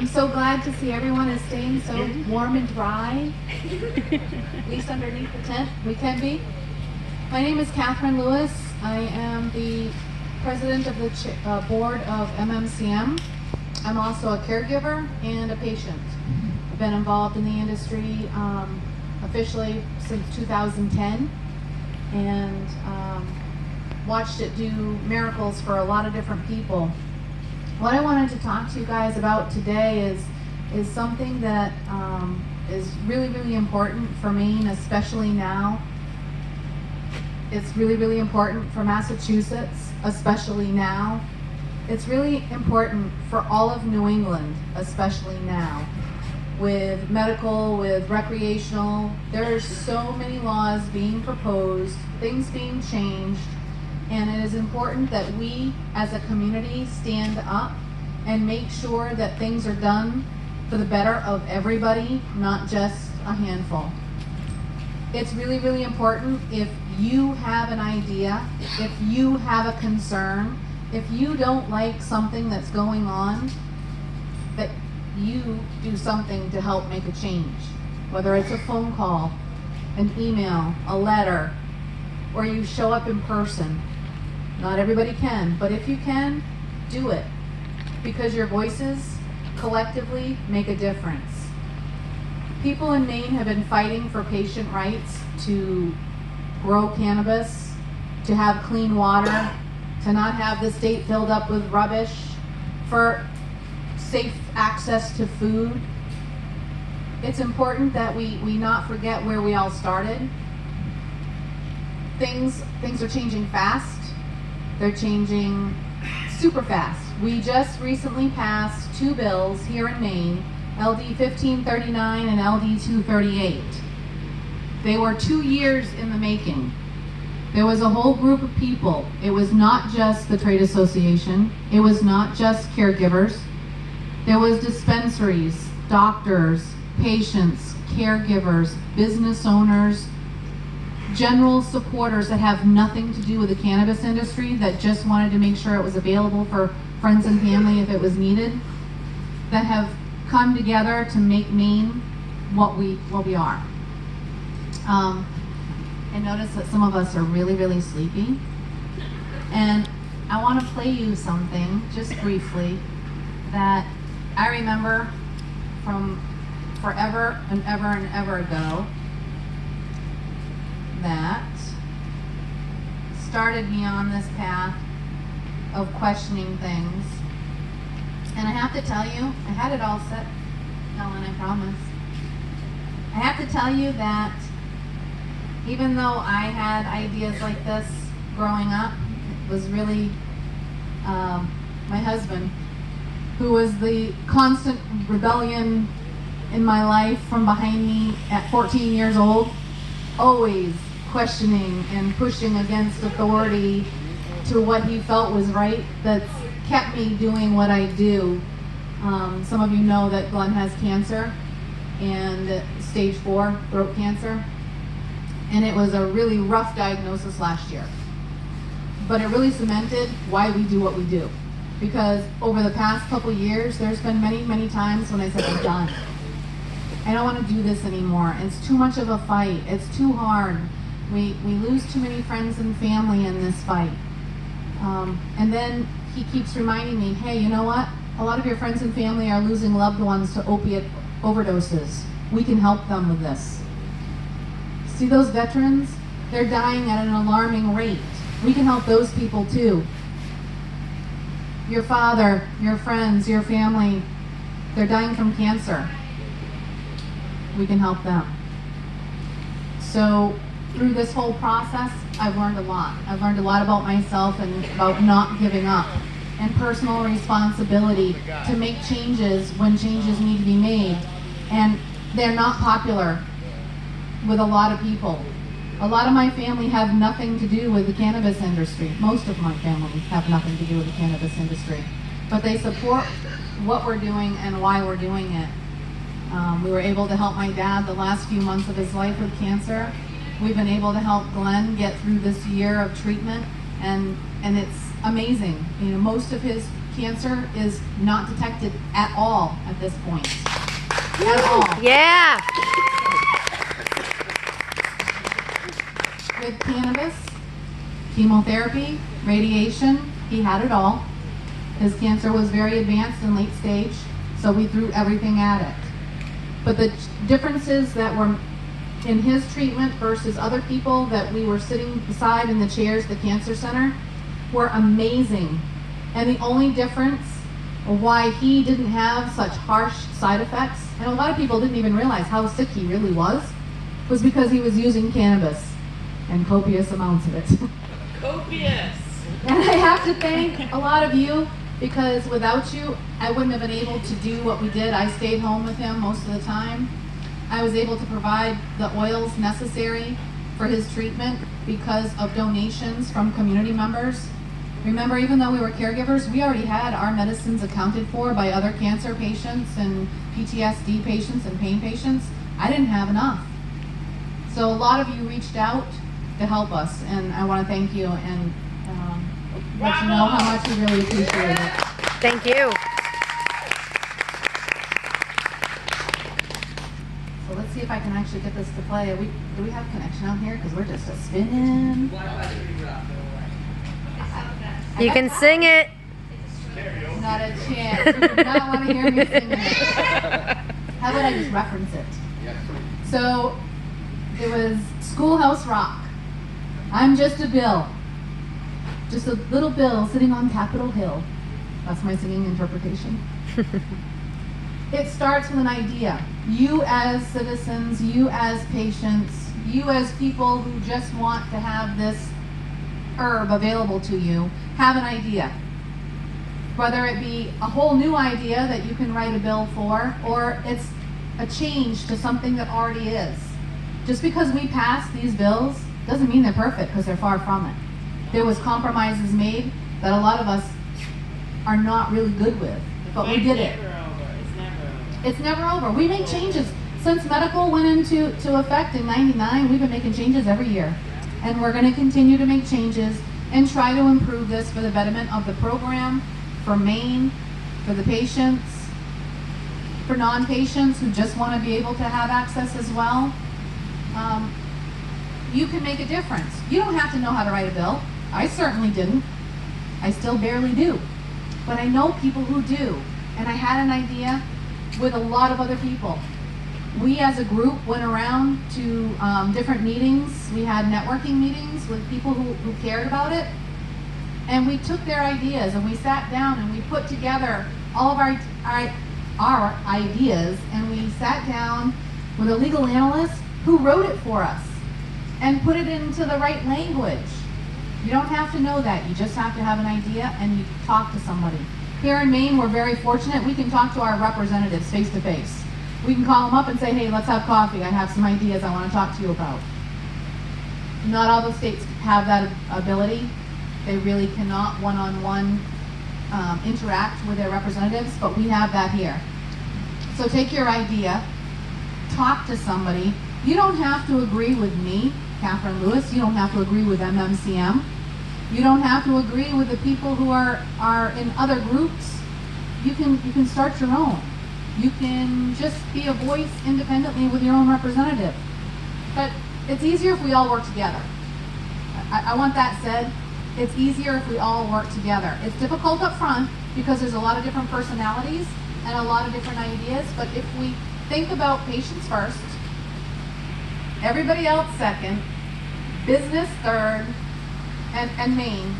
I'm so glad to see everyone is staying so warm and dry, at least underneath the tent. We can be. My name is Catherine Lewis. I am the president of the board of MMCM. I'm also a caregiver and a patient. I've been involved in the industry officially since 2010 and watched it do miracles for a lot of different people. What I wanted to talk to you guys about today is something that is really, really important for Maine, especially now. It's really, really important for Massachusetts, especially now. It's really important for all of New England, especially now. With medical, with recreational, there are so many laws being proposed, things being changed, and it is important that we as a community stand up and make sure that things are done for the better of everybody, not just a handful. It's really, really important if you have an idea, if you have a concern, if you don't like something that's going on, that you do something to help make a change. Whether it's a phone call, an email, a letter, or you show up in person. Not everybody can, but if you can, do it. Because your voices collectively make a difference. People in Maine have been fighting for patient rights to grow cannabis, to have clean water, to not have the state filled up with rubbish, for safe access to food. It's important that we not forget where we all started. Things are changing fast. They're changing super fast. We just recently passed two bills here in Maine, LD 1539 and LD 238. They were 2 years in the making. There was a whole group of people. It was not just the trade association. It was not just caregivers. There was dispensaries, doctors, patients, caregivers, business owners, general supporters that have nothing to do with the cannabis industry, that just wanted to make sure it was available for friends and family if it was needed, that have come together to make Maine what we are. I noticed that some of us are really, really sleepy, and I want to play you something just briefly that I remember from forever and ever and ever ago that started me on this path of questioning things. And I have to tell you, I had it all set, Ellen, I promise. I have to tell you that even though I had ideas like this growing up, it was really my husband who was the constant rebellion in my life from behind me at 14 years old, always questioning and pushing against authority to what he felt was right, that's kept me doing what I do. Some of you know that Glenn has cancer, and stage 4 throat cancer, and it was a really rough diagnosis last year. But it really cemented why we do what we do. Because over the past couple years, there's been many, many times when I said, I'm done. I don't want to do this anymore. It's too much of a fight. It's too hard. We lose too many friends and family in this fight. And then he keeps reminding me, hey, you know what? A lot of your friends and family are losing loved ones to opiate overdoses. We can help them with this. See those veterans? They're dying at an alarming rate. We can help those people too. Your father, your friends, your family, they're dying from cancer. We can help them. So through this whole process, I've learned a lot. I've learned a lot about myself and about not giving up, and personal responsibility to make changes when changes need to be made. And they're not popular with a lot of people. A lot of my family have nothing to do with the cannabis industry. Most of my family have nothing to do with the cannabis industry. But they support what we're doing and why we're doing it. We were able to help my dad the last few months of his life with cancer. We've been able to help Glenn get through this year of treatment, and it's amazing. You know, most of his cancer is not detected at all at this point. At all. Yeah. With cannabis, chemotherapy, radiation, he had it all. His cancer was very advanced and late stage, so we threw everything at it. But the differences that were in his treatment versus other people that we were sitting beside in the chairs at the cancer center were amazing. And the only difference why he didn't have such harsh side effects, and a lot of people didn't even realize how sick he really was because he was using cannabis and copious amounts of it. Copious. And I have to thank a lot of you, because without you, I wouldn't have been able to do what we did. I stayed home with him most of the time. I was able to provide the oils necessary for his treatment because of donations from community members. Remember, even though we were caregivers, we already had our medicines accounted for by other cancer patients and PTSD patients and pain patients. I didn't have enough. So a lot of you reached out to help us, and I want to thank you and let you know how much we really appreciate it. Thank you. So let's see if I can actually get this to play. Do we have connection out here? Because we're just a spinning. You can sing it. Not a chance. You do not want to hear me singing it. How about I just reference it? So it was Schoolhouse Rock. I'm just a bill. Just a little bill sitting on Capitol Hill. That's my singing interpretation. It starts with an idea. You as citizens, you as patients, you as people who just want to have this herb available to you, have an idea. Whether it be a whole new idea that you can write a bill for, or it's a change to something that already is. Just because we pass these bills doesn't mean they're perfect, because they're far from it. There was compromises made that a lot of us are not really good with, but we did it. It's never over. We make changes. Since medical went into effect in '99, we've been making changes every year. And we're going to continue to make changes and try to improve this for the betterment of the program, for Maine, for the patients, for non-patients who just want to be able to have access as well. You can make a difference. You don't have to know how to write a bill. I certainly didn't. I still barely do. But I know people who do. And I had an idea with a lot of other people. We as a group went around to different meetings. We had networking meetings with people who cared about it. And we took their ideas and we sat down and we put together all of our ideas, and we sat down with a legal analyst who wrote it for us and put it into the right language. You don't have to know that. You just have to have an idea and you talk to somebody. Here in Maine, we're very fortunate. We can talk to our representatives face to face. We can call them up and say, hey, let's have coffee. I have some ideas I want to talk to you about. Not all the states have that ability. They really cannot one-on-one interact with their representatives, but we have that here. So take your idea, talk to somebody. You don't have to agree with me, Catherine Lewis. You don't have to agree with MMCM. You don't have to agree with the people who are in other groups. You can start your own. You can just be a voice independently with your own representative. But it's easier if we all work together. I want that said. It's easier if we all work together. It's difficult up front because there's a lot of different personalities and a lot of different ideas. But if we think about patients first, everybody else second, business third, and Maine,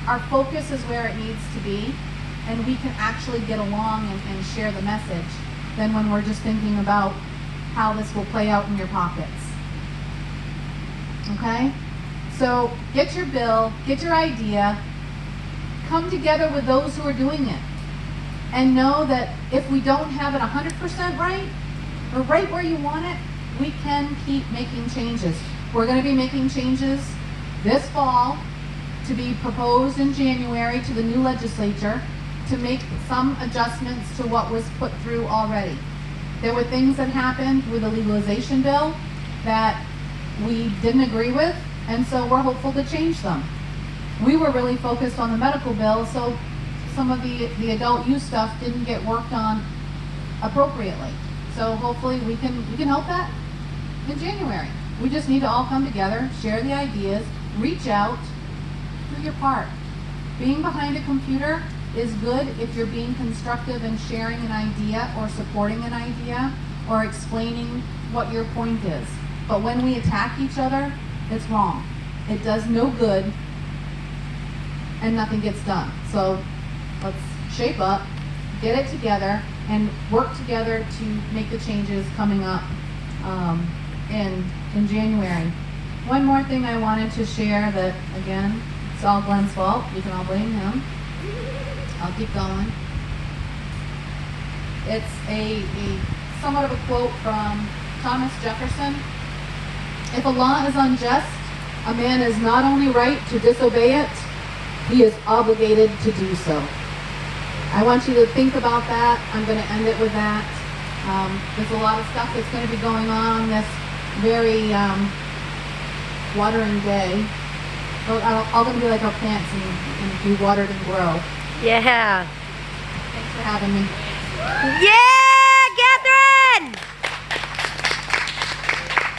our focus is where it needs to be, and we can actually get along and share the message than when we're just thinking about how this will play out in your pockets. Okay? So get your bill, get your idea, come together with those who are doing it, and know that if we don't have it 100% right, or right where you want it, we can keep making changes. We're going to be making changes this fall to be proposed in January to the new legislature to make some adjustments to what was put through already. There were things that happened with the legalization bill that we didn't agree with, and so we're hopeful to change them. We were really focused on the medical bill, so some of the adult use stuff didn't get worked on appropriately. So hopefully we can help that in January. We just need to all come together, share the ideas, reach out, do your part. Being behind a computer is good if you're being constructive and sharing an idea or supporting an idea or explaining what your point is. But when we attack each other, it's wrong. It does no good and nothing gets done. So let's shape up, get it together, and work together to make the changes coming up in January. One more thing I wanted to share that, again, it's all Glenn's fault. You can all blame him. I'll keep going. It's a somewhat of a quote from Thomas Jefferson. If a law is unjust, a man is not only right to disobey it, he is obligated to do so. I want you to think about that. I'm going to end it with that. There's a lot of stuff that's going to be going on this very watering day. All going to be like our plants and be watered and grow. Yeah. Thanks for having me. Yeah!